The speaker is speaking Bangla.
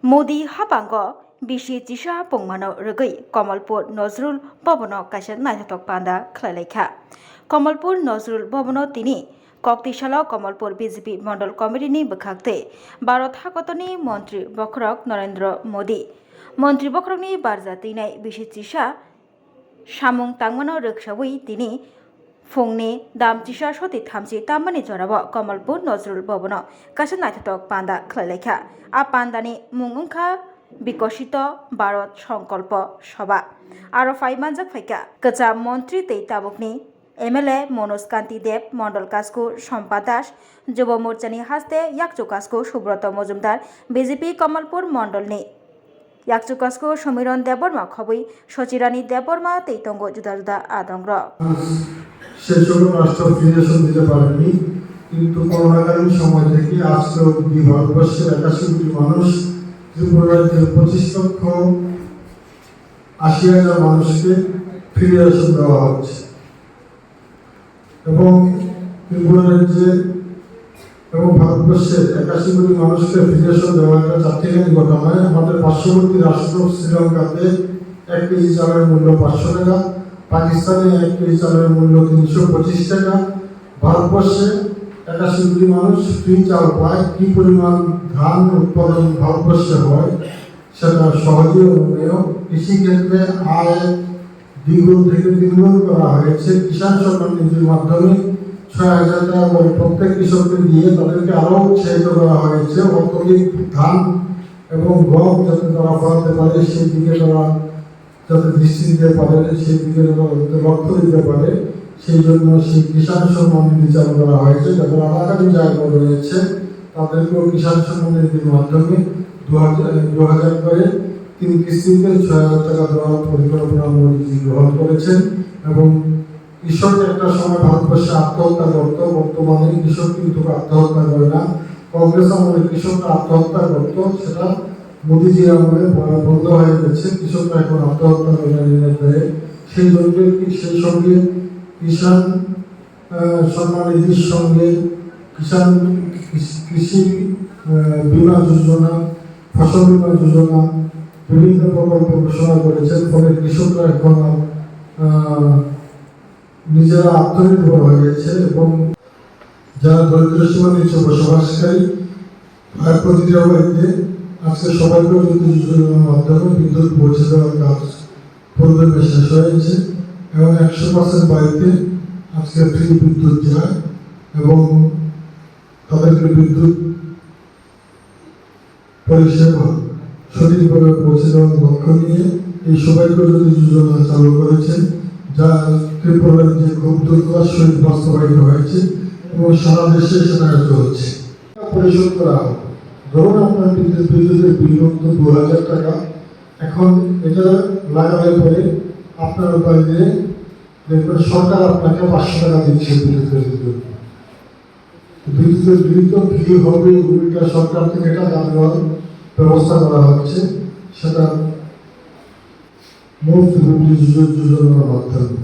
मोदी हाबांग बिसि चिसा पुंमानो रगै कमलपुर नजरुल भवनो काisa नायथाथक पान्दा खलायलायखा कमलपुर नजरुल भवनो तिनि कक्तिशाला कमलपुर बीजेपी मंडल कमिटिनि बखागते भारत हाकतनि मंत्री बखरक नरेंद्र मोदी मंत्री बखरकनि बारजा तैनाय बिसि चिसा सामुं तांमानो रगसावै तिनि फुंनि दामचिसा सति थामसि ताम्मानि जराबो कमलपुर नजरुल भवनो काisa नायथाथक पान्दा खलायलायखा आ पान्दानि मुं ओंखा विकसित भारत संकल्प सभा आरो फाइमानजाक फाइका कचा मंत्री तै ताबुकनि एमएलए मनोज कांति देव मंडल कास्कु सम्पा दास युव मोर्चानि हास्ते याकचु कास्कु सुब्रत मजुमदार बीजेपी कमलपुर मंडलनि याकचु कास्कु समीरन देवबर्मा खबै सचिरानी देवबर्मा तैतंग जुदा जुदा आदंग्र সেসব রাষ্ট্র ফিরেশন দিতে পারেনি কিন্তু করোনাকালীন সময় থেকে আজকে অবধি ভারতবর্ষের 81 কোটি মানুষ ত্রিপুরা রাজ্যের 25,80,000 মানুষকে ফিরেশন দেওয়া হচ্ছে এবং ত্রিপুরা রাজ্যে এবং ভারতবর্ষের 81 কোটি মানুষকে ফিরেশন দেওয়া একটা জাতিগত ঘটনা। আমাদের পার্শ্ববর্তী রাষ্ট্র শ্রীলঙ্কাতে 1 কেজি চালের মূল্য 500 টাকা, পাকিস্তানে 1 কেজি চালের মূল্য 325 টাকা। ভারতবর্ষে 81 কোটি মানুষ ফ্রি চাল পায়। কি পরিমাণ ধান উৎপাদন ভারতবর্ষে হয় সেটা সহজে অনুমেয়। কৃষিক্ষেত্রে আয় দ্বিগুণ থেকে তিনগুণ করা হয়েছে। কিষাণ সম্মান নিধির মাধ্যমে 6,000 টাকা করে প্রত্যেক কৃষককে দিয়ে তাদেরকে আরও উৎসাহিত করা হয়েছে। অত্যধিক ধান এবং গম যাতে তারা ফলাতে পারে সেই দিকে তারা যাতে দৃষ্টি দিতে পারে, সেই দিকে লক্ষ্য দিতে পারে, সেই জন্য সেই কিষাণ সম্মান নিধি চালু করা হয়েছে। যাদের আলাদা জায়গা রয়েছে তাদেরকেও কিষাণ সম্মান নিধির মাধ্যমে 2,000 করে 3 কিস্তিতে 6,000 টাকা দেওয়ার পরিকল্পনা মোদীজি গ্রহণ করেছেন। এবং কৃষক একটা সময় ভারতবর্ষে আত্মহত্যা করত, বর্তমানে কৃষক কিন্তু আত্মহত্যা করে না। কংগ্রেস আমলে কৃষকরা আত্মহত্যা করত, সেটা মোদীজি আমলে বন্ধ হয়ে গেছে। কৃষকরা এখন আত্মহত্যা করে দেয়। সেই জন্য সেই সঙ্গে কিষাণ সম্মান নিধির সঙ্গে কিষাণ কৃষি বীমা যোজনা, ফসল বীমা যোজনা বিভিন্ন প্রকল্প ঘোষণা করেছেন। ফলে কৃষকরা এখন নিজেরা আত্মনির্ভর হয়ে গেছে এবং যারা দরিদ্র সীমার নিচে বসবাসকারী প্রতিটা বাড়িতে আজকে সবাইকে বিদ্যুৎ যোজনার মাধ্যমে বিদ্যুৎ পৌঁছে দেওয়ার কাজ পূর্বে শেষ হয়েছে এবং 100% বাড়িতে আজকে ফ্রি বিদ্যুৎ যায় এবং তাদেরকে বিদ্যুৎ পরিষেবা সঠিকভাবে পৌঁছে দেওয়ার লক্ষ্য নিয়ে এই সবাইকে যদি যোজনা চালু করেছেন, যা ত্রিপুরা রাজ্যে খুব দ্রুততার সহিত বাস্তবায়িত হয়েছে এবং সারা দেশে সেটা হচ্ছে। পরিশোধ করা হবে। ধরুন আপনার বিদ্যুতের বিল হতো 2,000 টাকা, এখন এটা লাগালে পরে আপনার উপায় দিয়ে দেখবেন সরকার আপনাকে 500 টাকা দিচ্ছে বিদ্যুতের জন্য। বিদ্যুতের বিল তো ফ্রি হবে, উল্টা সরকার থেকে এটা দাম দেওয়ার ব্যবস্থা করা হচ্ছে, সেটা মুফত বিদ্যুৎ যোজনার মাধ্যমে।